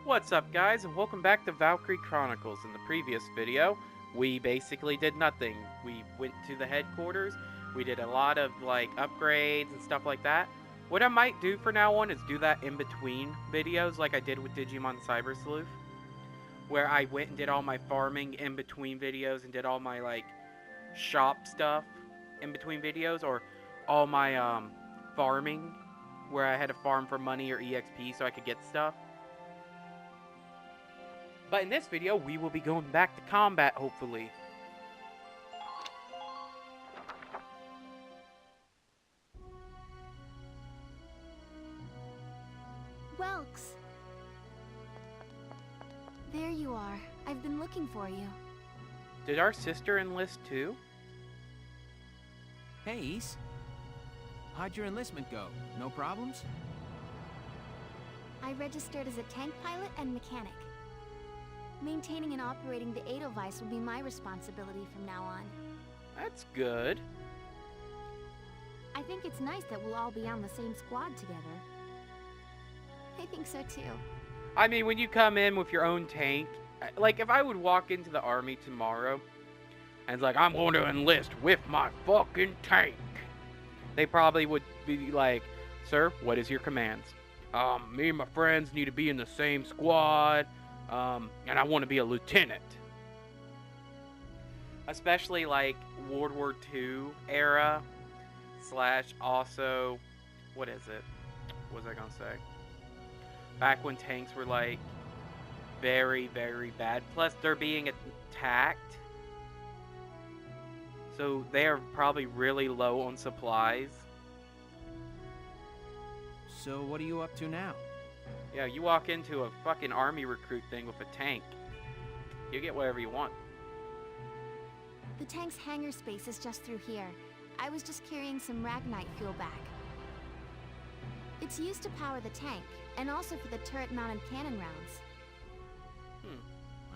What's up, guys, and welcome back to Valkyria Chronicles. In the previous video, we basically did nothing. We went to the headquarters, we did a lot of, upgrades and stuff like that. What I might do for now on is do that in between videos, like I did with Digimon Cyber Sleuth, where I went and did all my farming in between videos and did all my, shop stuff in between videos, or all my, farming, where I had to farm for money or EXP so I could get stuff. But in this video, we will be going back to combat, hopefully. Welks! There you are. I've been looking for you. Did our sister enlist too? Hey, Ace. How'd your enlistment go? No problems? I registered as a tank pilot and mechanic. Maintaining and operating the Edelweiss will be my responsibility from now on. That's good. I think it's nice that we'll all be on the same squad together. I think so too. I mean, when you come in with your own tank, like if I would walk into the army tomorrow and it's like, I'm going to enlist with my fucking tank, they probably would be like, sir, what is your commands? Me and my friends need to be in the same squad. And I want to be a lieutenant. Especially like World War II era / also, what is it? What was I gonna say? Back when tanks were like very, very bad. Plus they're being attacked. So they are probably really low on supplies. So what are you up to now? Yeah, you walk into a fucking army recruit thing with a tank. You get whatever you want. The tank's hangar space is just through here. I was just carrying some Ragnite fuel back. It's used to power the tank, and also for the turret-mounted cannon rounds.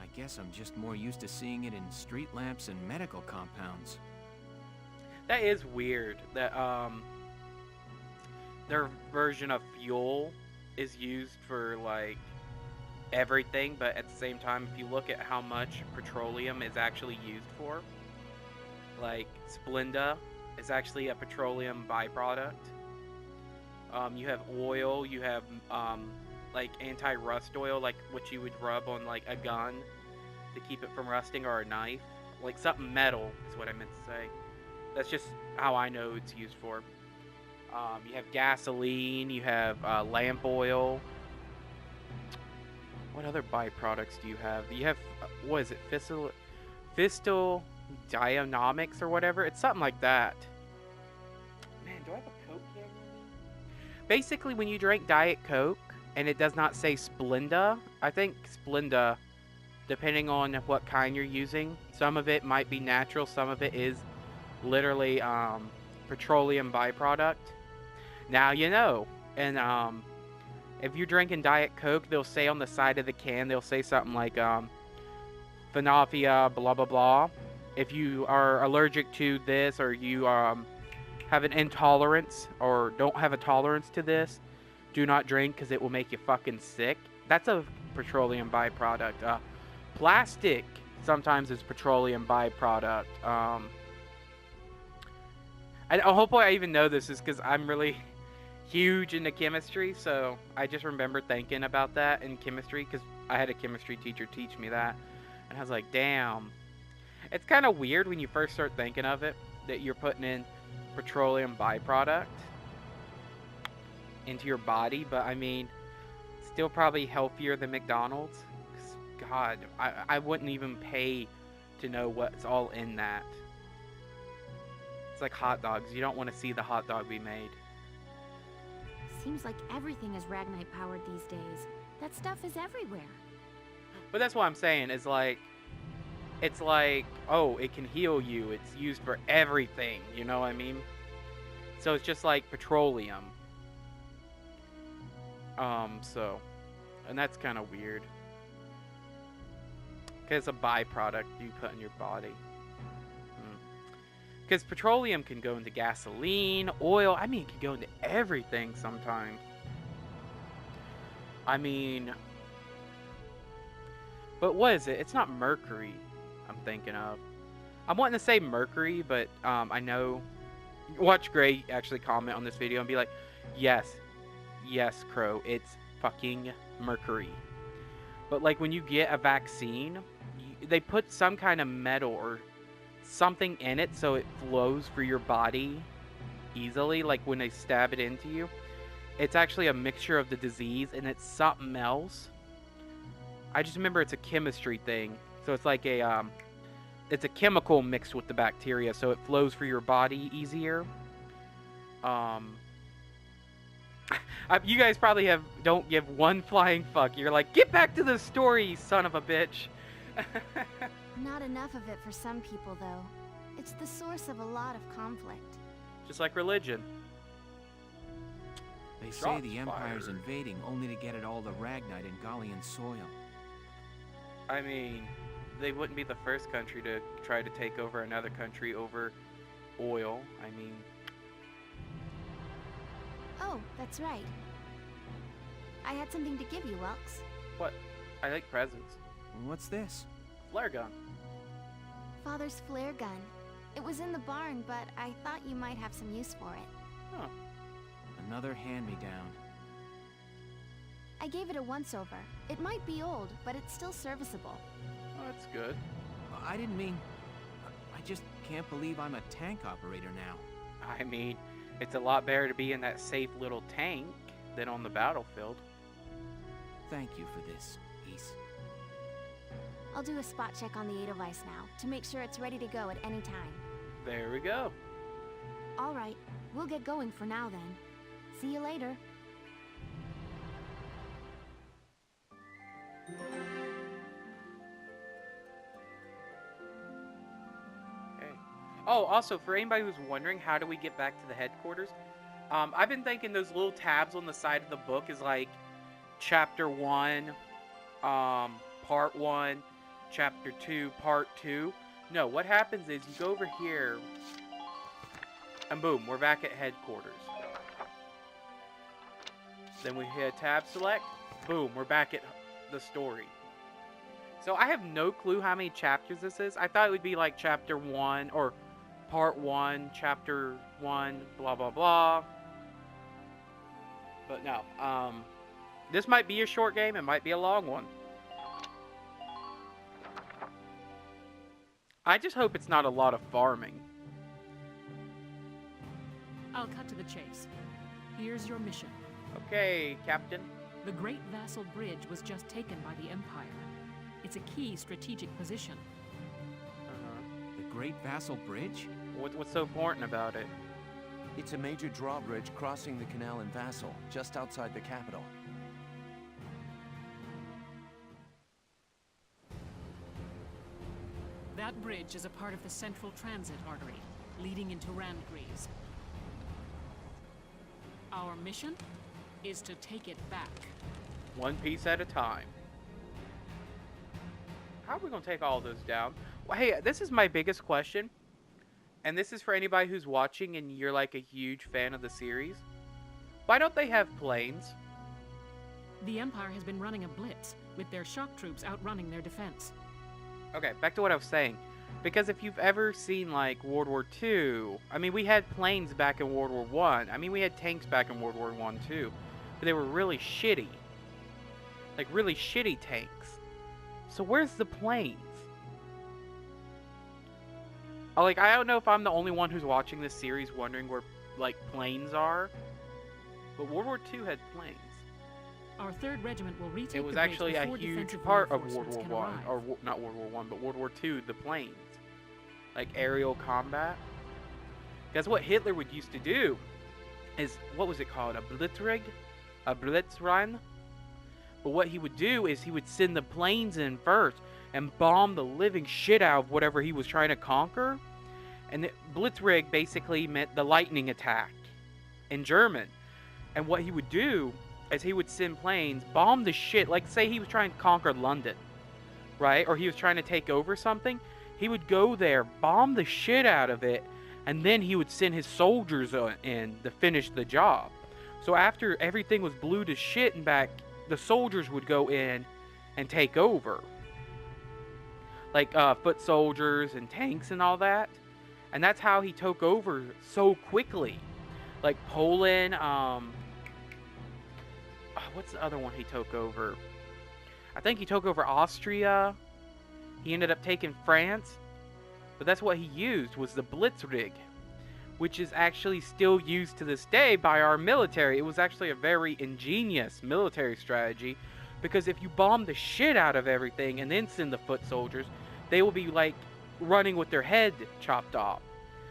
I guess I'm just more used to seeing it in street lamps and medical compounds. That is weird, that, their version of fuel is used for like everything, but at the same time, if you look at how much petroleum is actually used for, like Splenda is actually a petroleum byproduct. You have oil, you have like anti-rust oil, like what you would rub on like a gun to keep it from rusting, or a knife, like something metal is what I meant to say. That's just how I know it's used for. You have gasoline, you have lamp oil. What other byproducts do you have? You have, what is it, Fistal Dynamics or whatever? It's something like that. Man, do I have a Coke here? Basically, when you drink Diet Coke and it does not say Splenda, I think Splenda, depending on what kind you're using, some of it might be natural, some of it is literally petroleum byproduct. Now you know. And if you're drinking Diet Coke, they'll say on the side of the can, they'll say something like Phenavia blah blah blah. If you are allergic to this, or you have an intolerance or don't have a tolerance to this, do not drink because it will make you fucking sick. That's a petroleum byproduct. Plastic sometimes is petroleum byproduct. Hopefully I even know this is because I'm really huge into chemistry, so I just remember thinking about that in chemistry because I had a chemistry teacher teach me that, and I was like, damn, it's kind of weird when you first start thinking of it that you're putting in petroleum byproduct into your body, but I mean, still probably healthier than McDonald's. 'Cause God, I wouldn't even pay to know what's all in that. It's like hot dogs. You don't want to see the hot dog we made. Seems like everything is Ragnite powered these days. That stuff is everywhere. But that's what I'm saying, is like, it's like, oh, it can heal you. It's used for everything, you know what I mean? So it's just like petroleum. And that's kind of weird. Because it's a byproduct you put in your body. Because petroleum can go into gasoline, oil. I mean, it can go into everything sometimes. I mean, But what is it? It's not Mercury I'm thinking of. I'm wanting to say Mercury, but I know... Watch Gray actually comment on this video and be like, yes, Crow, it's fucking Mercury. But like when you get a vaccine, they put some kind of metal or something in it so it flows through your body easily, like when they stab it into you. It's actually a mixture of the disease and it's something else. I just remember it's a chemistry thing. So it's like a it's a chemical mixed with the bacteria, so it flows through your body easier. You guys probably don't give one flying fuck. You're like, get back to the story, you son of a bitch. Not enough of it for some people, though. It's the source of a lot of conflict. Just like religion. They say the Empire's invading only to get at all the Ragnite and Gallian soil. I mean, they wouldn't be the first country to try to take over another country over oil. I mean... Oh, that's right. I had something to give you, Welks. What? I like presents. What's this? Flare gun. Father's flare gun. It was in the barn, but I thought you might have some use for it. Huh. Another hand-me-down. I gave it a once-over. It might be old, but it's still serviceable. Oh, that's good. I didn't mean... I just can't believe I'm a tank operator now. I mean, it's a lot better to be in that safe little tank than on the battlefield. Thank you for this, Ace. I'll do a spot check on the Edelweiss now, to make sure it's ready to go at any time. There we go. Alright, we'll get going for now then. See you later. Okay. Oh, also, for anybody who's wondering, how do we get back to the headquarters? I've been thinking those little tabs on the side of the book is like Chapter 1, Part 1, Chapter 2, Part 2. No, what happens is you go over here, and boom, we're back at headquarters. Then we hit tab select, boom, we're back at the story. So I have no clue how many chapters this is. I thought it would be like Chapter 1, or Part 1, Chapter 1, blah, blah, blah. But no, this might be a short game, it might be a long one. I just hope it's not a lot of farming. I'll cut to the chase. Here's your mission. Okay, Captain. The Great Vassal Bridge was just taken by the Empire. It's a key strategic position. The Great Vassal Bridge? What's so important about it? It's a major drawbridge crossing the canal in Vassal, just outside the capital. That bridge is a part of the central transit artery, leading into Randgreaves. Our mission is to take it back. One piece at a time. How are we going to take all those down? Well, hey, this is my biggest question. And this is for anybody who's watching and you're like a huge fan of the series. Why don't they have planes? The Empire has been running a blitz, with their shock troops outrunning their defense. Okay, back to what I was saying. Because if you've ever seen, like, World War II... I mean, we had planes back in World War I. I mean, we had tanks back in World War I, too. But they were really shitty. Like, really shitty tanks. So where's the planes? Like, I don't know if I'm the only one who's watching this series wondering where, like, planes are. But World War II had planes. Our 3rd Regiment will retake It was the bridge actually a before huge defensive part of World reinforcements War can One, arrive. or not World War One, but World War II. The planes, like aerial combat. Guess what Hitler would used to do is, what was it called? A Blitzkrieg, a Blitzrun. But what he would do is he would send the planes in first and bomb the living shit out of whatever he was trying to conquer. And the Blitzkrieg basically meant the lightning attack in German. And what he would do is he would send planes, bomb the shit, like say he was trying to conquer London, right? Or he was trying to take over something. He would go there, bomb the shit out of it, and then he would send his soldiers in to finish the job. So after everything was blew to shit and back, the soldiers would go in and take over. like foot soldiers and tanks and all that. And that's how he took over so quickly. Like Poland, what's the other one he took over? I think he took over Austria. He ended up taking France. But that's what he used, was the Blitzkrieg, which is actually still used to this day by our military. It was actually a very ingenious military strategy, because if you bomb the shit out of everything and then send the foot soldiers, they will be like running with their head chopped off.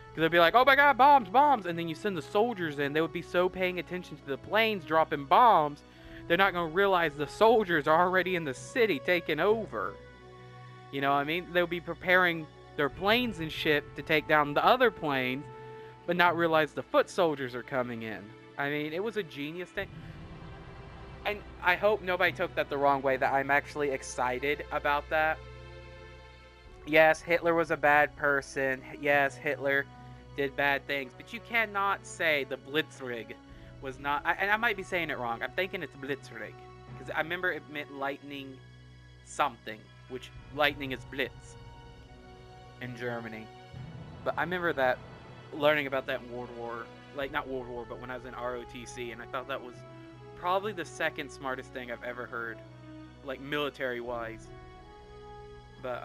Because they'll be like, oh my god, bombs, bombs! And then you send the soldiers in, they would be so paying attention to the planes dropping bombs, they're not going to realize the soldiers are already in the city taking over. You know what I mean? They'll be preparing their planes and shit to take down the other planes, but not realize the foot soldiers are coming in. I mean, it was a genius thing. And I hope nobody took that the wrong way, that I'm actually excited about that. Yes, Hitler was a bad person. Yes, Hitler did bad things. But you cannot say the Blitzkrieg was not... and I might be saying it wrong. I'm thinking it's Blitzkrieg. Because I remember it meant lightning something. Which, lightning is Blitz in Germany. But I remember that, learning about that in World War... Like, not World War, but when I was in ROTC. And I thought that was probably the second smartest thing I've ever heard. Like, military-wise. But,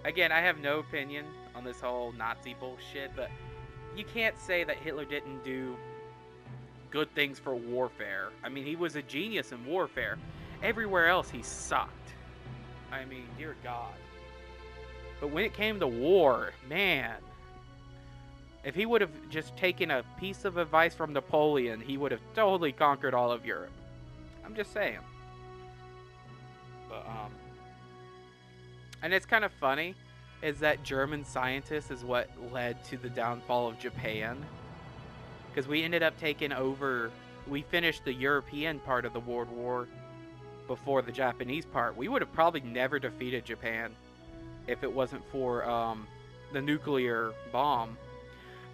again, I have no opinion on this whole Nazi bullshit, but you can't say that Hitler didn't do good things for warfare. I mean, he was a genius in warfare. Everywhere else, he sucked. I mean, dear God. But when it came to war, man, if he would have just taken a piece of advice from Napoleon, he would have totally conquered all of Europe. I'm just saying. But, and it's kind of funny, is that German scientists is what led to the downfall of Japan. Because we ended up taking over, we finished the European part of the World War before the Japanese part. We would have probably never defeated Japan if it wasn't for the nuclear bomb.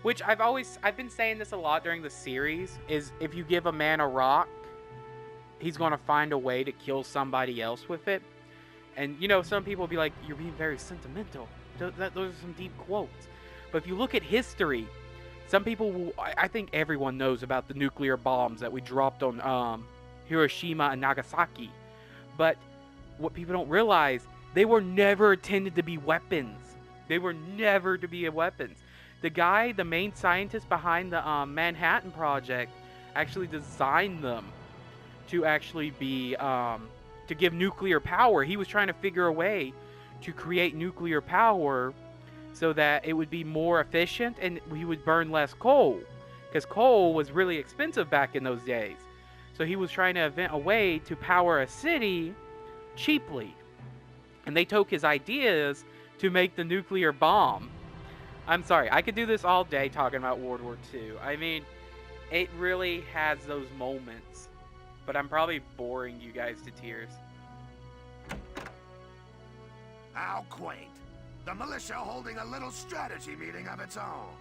Which I've been saying this a lot during the series, is if you give a man a rock, he's going to find a way to kill somebody else with it. And, you know, some people will be like, you're being very sentimental. Those are some deep quotes. But if you look at history, some people will... I think everyone knows about the nuclear bombs that we dropped on Hiroshima and Nagasaki. But what people don't realize, they were never intended to be weapons. They were never to be weapons. The guy, the main scientist behind the Manhattan Project, actually designed them to actually be... to give nuclear power. He was trying to figure a way to create nuclear power so that it would be more efficient and we would burn less coal, because coal was really expensive back in those days. So he was trying to invent a way to power a city cheaply, and they took his ideas to make the nuclear bomb. I'm sorry, I could do this all day talking about World War II. I mean, it really has those moments. But I'm probably boring you guys to tears. How quaint. The militia holding a little strategy meeting of its own.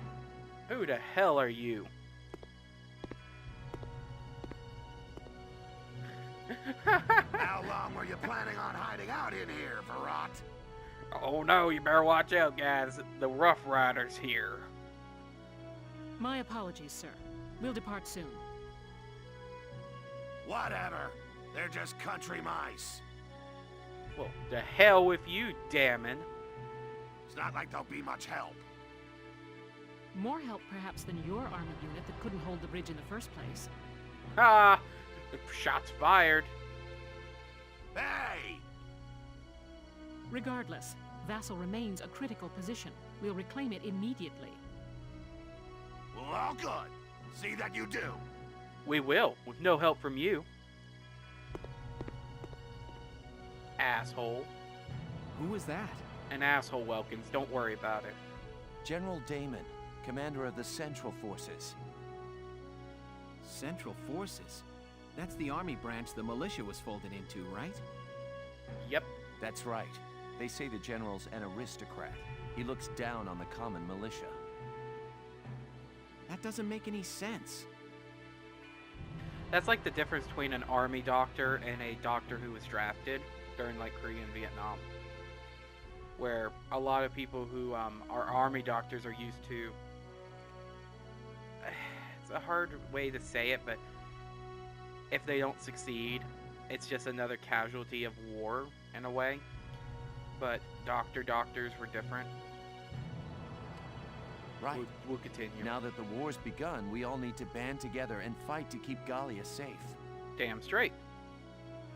Who the hell are you? How long were you planning on hiding out in here, Verrot? Oh no, you better watch out, guys. The Rough Riders here. My apologies, sir. We'll depart soon. Whatever. They're just country mice. Well, the hell with you, damn it. It's not like they'll be much help. More help, perhaps, than your army unit that couldn't hold the bridge in the first place. Ah, shots fired. Hey! Regardless, Vassal remains a critical position. We'll reclaim it immediately. Well, all good. See that you do. We will, with no help from you. Asshole. Who was that? An asshole, Welkins. Don't worry about it. General Damon, commander of the Central Forces. Central Forces? That's the army branch the militia was folded into, right? Yep. That's right. They say the general's an aristocrat. He looks down on the common militia. That doesn't make any sense. That's like the difference between an army doctor and a doctor who was drafted during like Korea and Vietnam. where a lot of people who are army doctors are used to. It's a hard way to say it, but if they don't succeed, it's just another casualty of war in a way. But doctors were different. Right. We'll continue. Now that the war's begun, we all need to band together and fight to keep Gallia safe. Damn straight.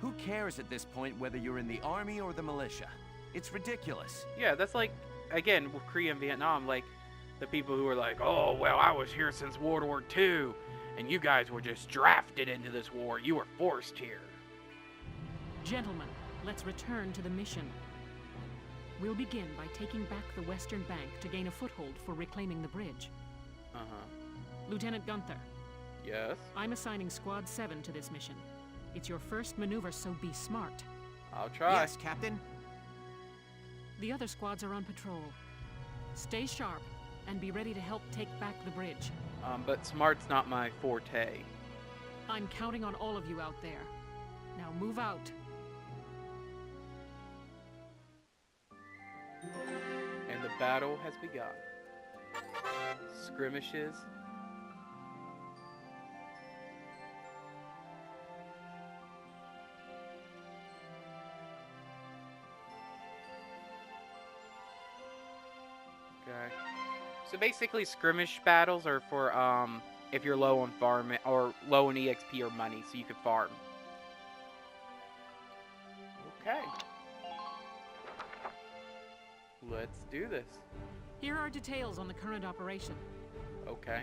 Who cares at this point whether you're in the army or the militia? It's ridiculous. Yeah, that's like, again, with Korea and Vietnam, like, the people who are like, oh, well, I was here since World War II, and you guys were just drafted into this war. You were forced here. Gentlemen, let's return to the mission. We'll begin by taking back the western bank to gain a foothold for reclaiming the bridge. Uh-huh. Lieutenant Gunther, Yes? I'm assigning Squad 7 to this mission. It's your first maneuver, so be smart. I'll try. Yes, Captain. The other squads are on patrol. Stay sharp and be ready to help take back the bridge. But smart's not my forte. I'm counting on all of you out there. Now move out. And the battle has begun. Skirmishes. Okay. So basically skirmish battles are for if you're low on farm or low on EXP or money, so you can farm. Okay. Let's do this. Here are details on the current operation. Okay.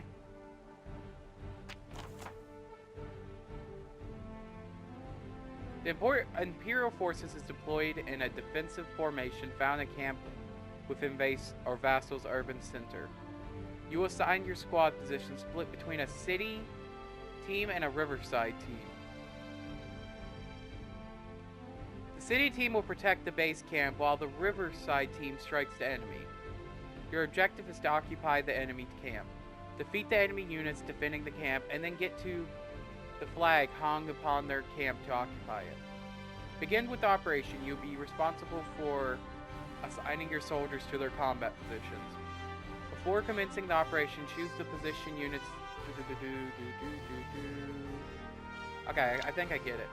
The Imperial Forces is deployed in a defensive formation found in camp within base or Vassal's urban center. You will assign your squad position split between a city team and a riverside team. The city team will protect the base camp while the riverside team strikes the enemy. Your objective is to occupy the enemy camp. Defeat the enemy units defending the camp and then get to the flag hung upon their camp to occupy it. Begin with the operation. You'll be responsible for assigning your soldiers to their combat positions. Before commencing the operation, choose the position units. Okay, I think I get it.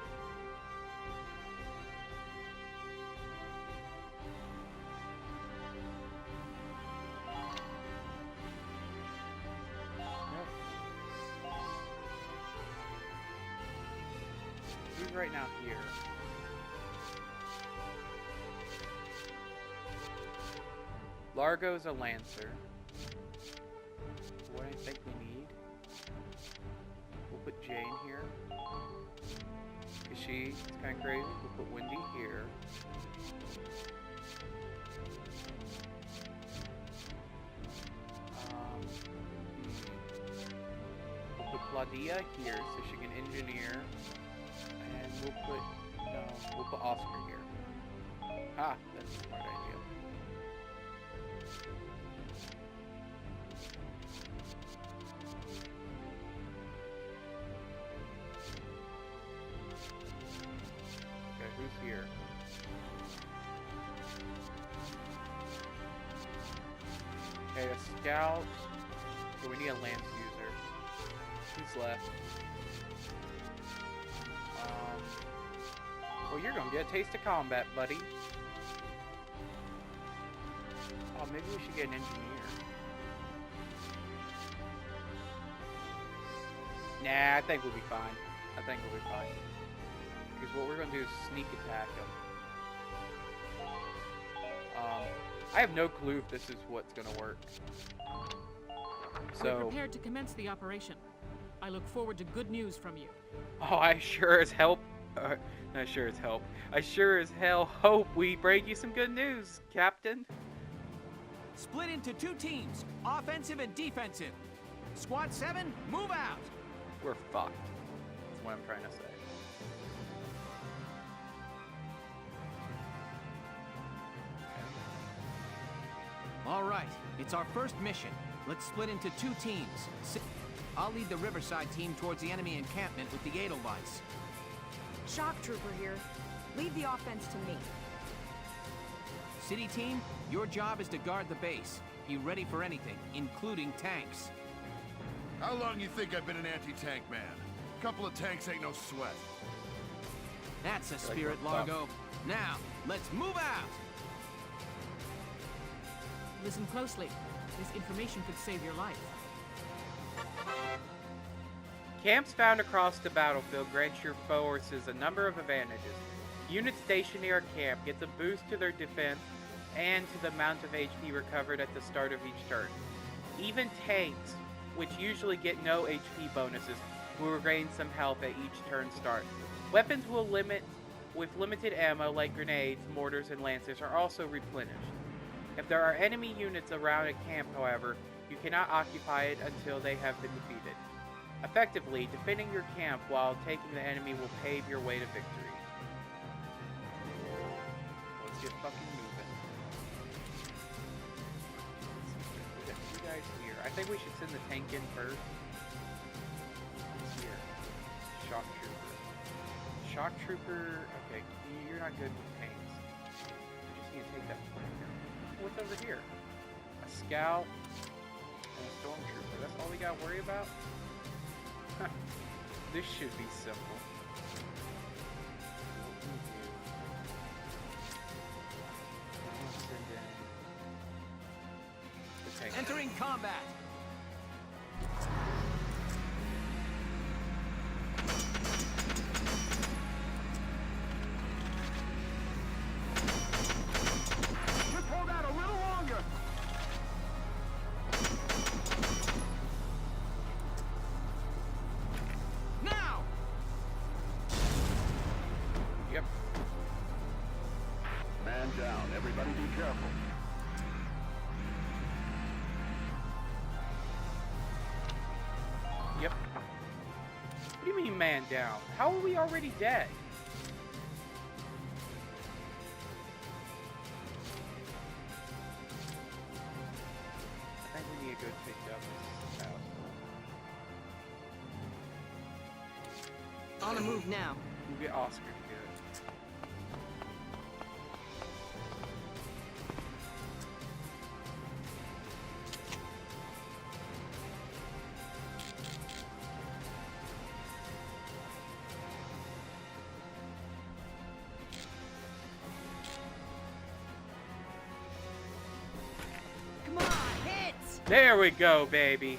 Who's right now here? Largo's a Lancer. What I think we need. We'll put Jane here. Cause she's kind of crazy. We'll put Wendy here. We'll put Claudia here so she can engineer. And we'll put Oscar here. Ah, that's a smart idea. Okay, who's here? Okay, a scout. So we need a lance user. Who's left? Well, you're gonna get a taste of combat, buddy. Oh, maybe we should get an engineer. Nah, I think we'll be fine. I think we'll be fine. Because what we're gonna do is sneak attack them. I have no clue if this is what's gonna work. We're So, prepared to commence the operation. I look forward to good news from you. oh, I sure as hell hope we bring you some good news, Captain. Split into 2 teams, offensive and defensive. Squad 7, move out. We're fucked. That's what I'm trying to say. All right, it's our first mission. Let's split into 2 teams. I'll lead the Riverside team towards the enemy encampment with the Edelweiss. Shock Trooper here. Lead the offense to me. City team, your job is to guard the base. Be ready for anything, including tanks. How long you think I've been an anti-tank man? Couple of tanks ain't no sweat. That's a spirit, Largo. Now, let's move out! Listen closely. This information could save your life. Camps found across the battlefield grant your forces a number of advantages. Units stationed near a camp gets a boost to their defense and to the amount of HP recovered at the start of each turn. Even tanks, which usually get no HP bonuses, will regain some health at each turn start. Weapons with limited ammo like grenades, mortars, and lancers are also replenished. If there are enemy units around a camp, however, you cannot occupy it until they have been defeated. Effectively, defending your camp while taking the enemy will pave your way to victory. Let's get fucking moving. We got two guys here. I think we should send the tank in first. Who's here? Shock Trooper. Shock Trooper. Okay, you're not good with tanks. We just need to take that point down. What's over here? A scout and a stormtrooper. That's all we gotta worry about? Huh. This should be simple. What can we do? I'm gonna send in the tank. Entering combat! Down. Everybody be careful. Yep. What do you mean, man down? How are we already dead? I think we need to go take Douglas out. On the move now. We'll get Oscar to do it. There we go, baby.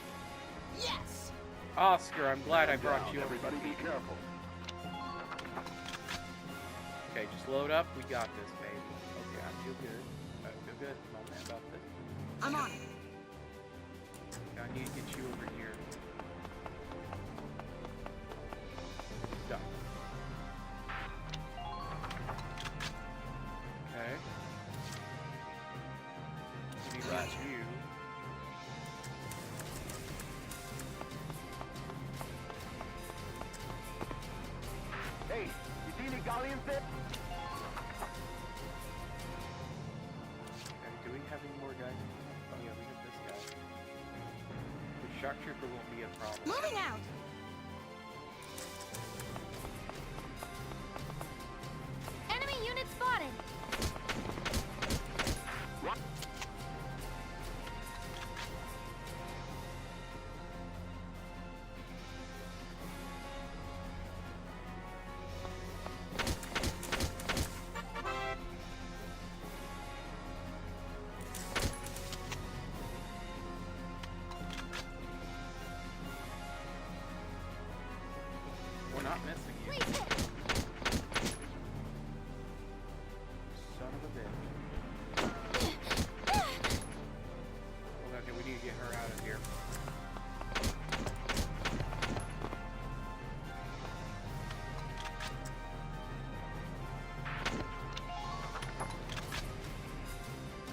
Yes. Oscar, I'm glad I brought you over. Everybody be careful. Okay, just load up. We got this, baby. Okay, I feel good. I feel good. No man about this. I'm on it. Okay, I need to get you over here. Done. Okay. We got you. Hey, you see any galleons there? Okay, do we have any more guys? Oh yeah, we have this guy. The shock trooper won't be a problem. Moving out! Enemy unit spotted! We're not missing you. Please hit! Son of a bitch. Okay, we need to get her out of here.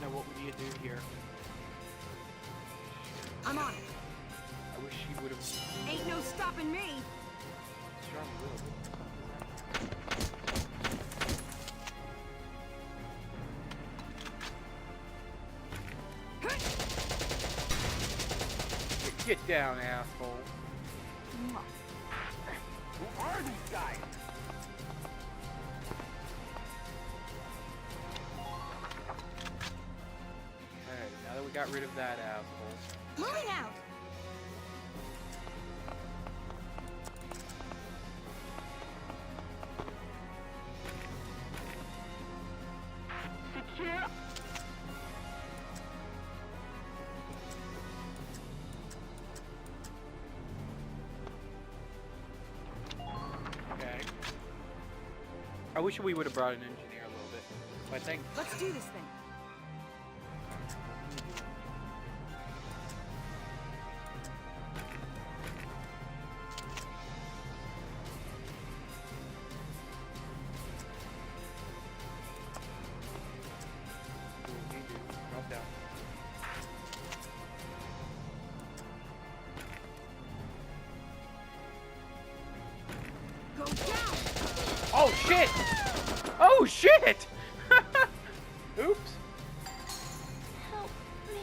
Now what we need to do here? I'm on it. I wish she would have. Ain't no stopping me. Sure, I will. Get down, asshole. Who are these guys? got rid of that asshole. Moving out. Secure. Okay. I wish we would have brought an engineer a little bit. But I think Let's do this thing. drop down. Go down. Oh shit! Oh shit! Oops. Help me.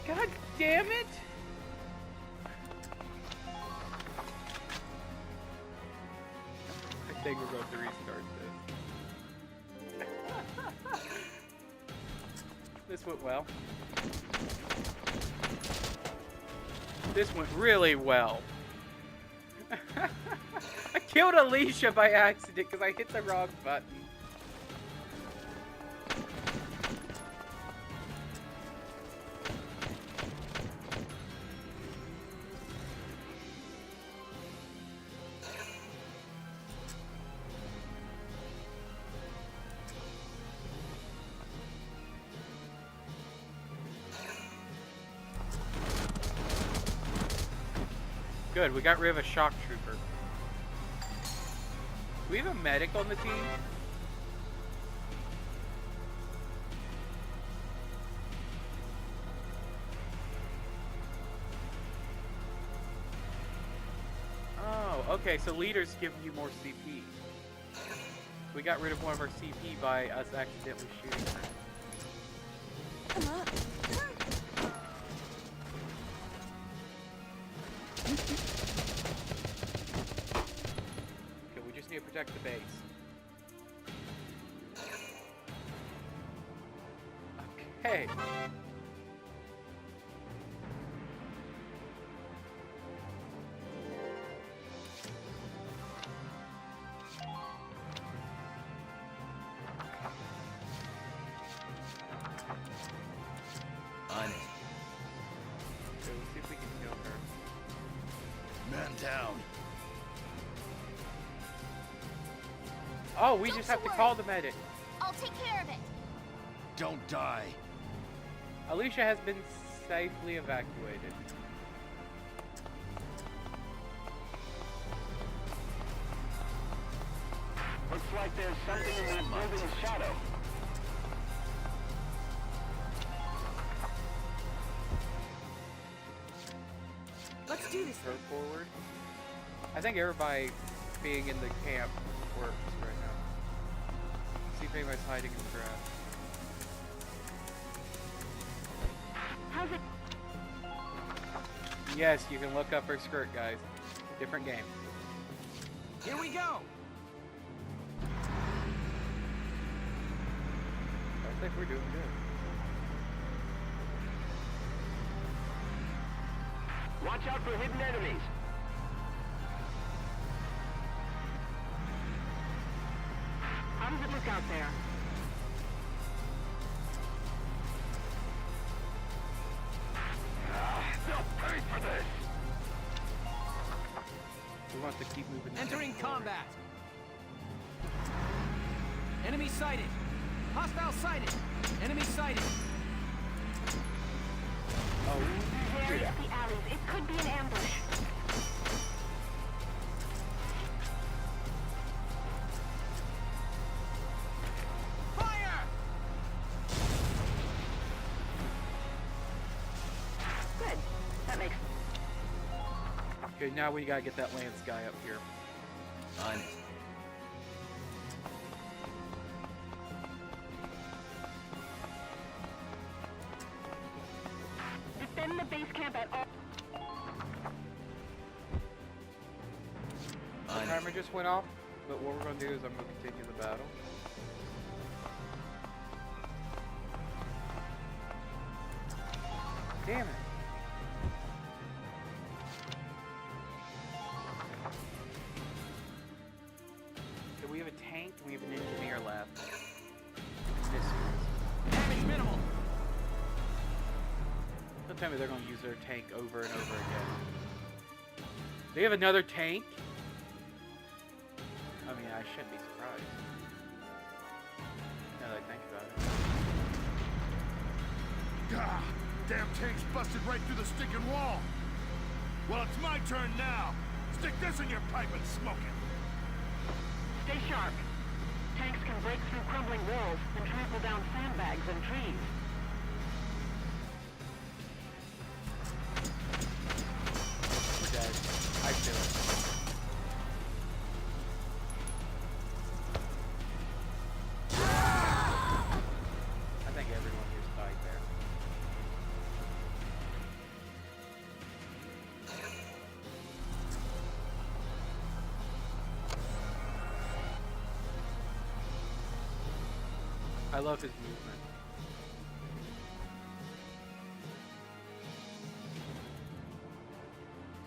God damn it! I think we're going to restart this. This went well. This went really well. I killed Alicia by accident because I hit the wrong button. Good, we got rid of a shock trooper. Do we have a medic on the team? Oh, okay, so leaders give you more CP. We got rid of one of our CP by us accidentally shooting her. Okay, we just need to protect the base. Okay. On it. So let's see if we can kill her. Man down. Oh, we Don't just have to worry. call the medic. I'll take care of it. Don't die. Alicia has been safely evacuated. Looks like there's something in that building's shadow. Let's do this Throw thing. forward. I think everybody being in the camp works right now. See if anybody's hiding in the grass. How's it? Yes, you can look up her skirt, guys. Different game. Here we go. I think we're doing good. Watch out for hidden enemies. How does it look out there? They'll pay for this. We want to keep moving. the Entering tank forward. combat. Enemy sighted. Hostile sighted. Enemy sighted. Oh, Wary of the alleys. It could be an ambush. Fire! Good. That makes. okay. Now we gotta get that Lance guy up here. On it. Defend the base camp at all. The timer just went off, but what we're going to do is I'm going to continue the battle. Damn it. So we have a tank, we have an engineer left. Damage minimal. Don't tell me they're going to use their tank over and over again. They have another tank? I mean, I shouldn't be surprised. Now that I think about it. Gah! Damn tank's busted right through the stinking wall. Well, it's my turn now. Stick this in your pipe and smoke it. Stay sharp. Tanks can break through crumbling walls and trample down sandbags and trees. We're dead. I feel it. I think everyone just died there. I love his movement.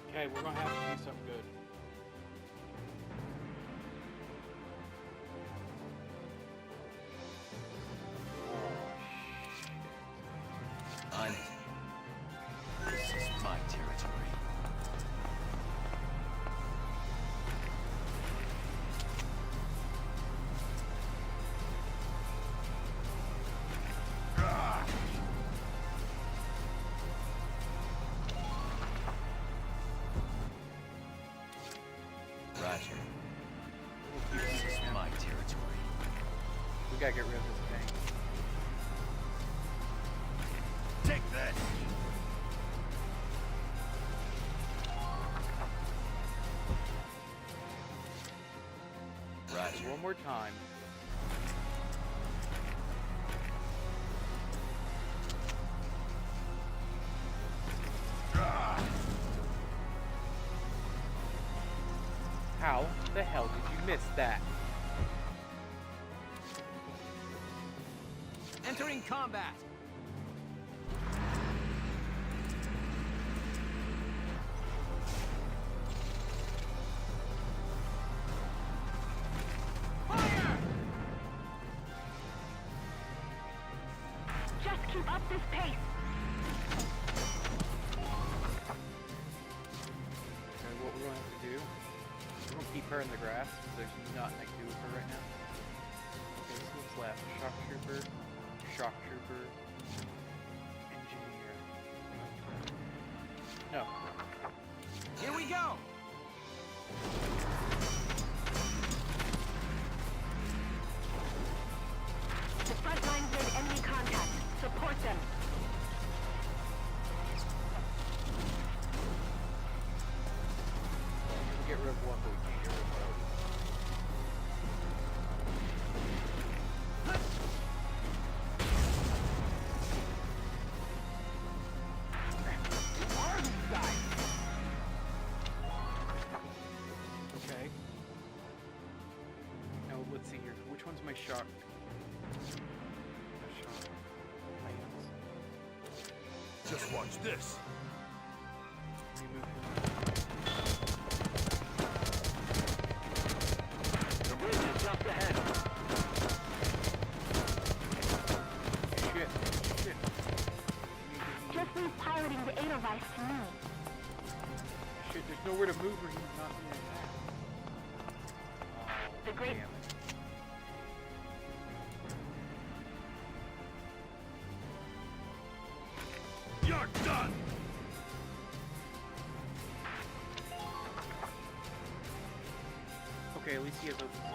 Okay, we're gonna have to do something good. On it. This is my territory. Roger. This is my territory. We gotta get rid of this tank. Take this! Roger. One more time. How the hell did you miss that? Entering combat. Fire! Just keep up this pace. Okay, what we're going to have to do, we're going to keep her in the grass, because there's nothing I can do with her right now. Okay, so what's left? Shock trooper, engineer. No. Here we go. The front lines made enemy contact. Support them. We can get rid of one, but we can't get rid of both. Okay. Now let's see here. Which one's my shock? My shock. Items. Just watch this. Remove him. The bridge is just ahead. Shit. Shit. Just leave piloting the Edelweiss to me. Shit, there's nowhere to move or he's not being attacked. The great- Damn it. You're done! Okay, at least he has open sight.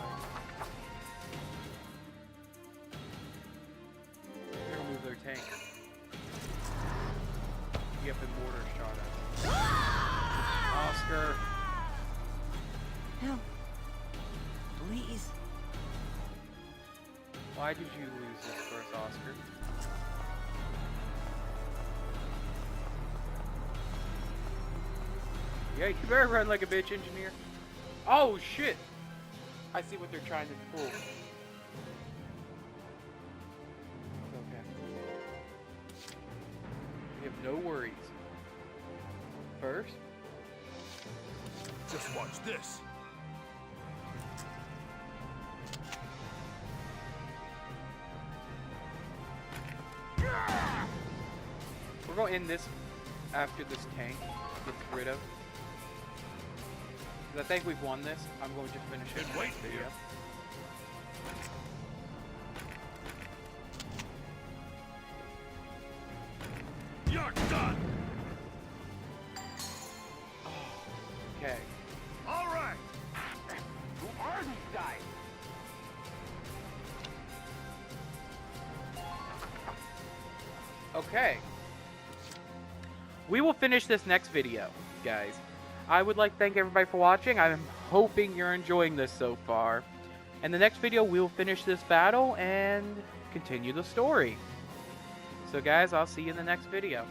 They're gonna move their tank. Yep, and mortar shot at Oscar! No. Please. Why did you lose this first, Oscar? Yeah, you better run like a bitch, engineer. Oh shit! I see what they're trying to pull. Okay. We have no worries. First, Just watch this. we're going to end this after this tank gets rid of. 'Cause I think we've won this. I'm going to just finish it in Wait this video. here. You're done. Okay. All right. Who are these guys? Okay. We will finish this next video, guys. I would like to thank everybody for watching. I'm hoping you're enjoying this so far. In the next video, we will finish this battle and continue the story. So guys, I'll see you in the next video.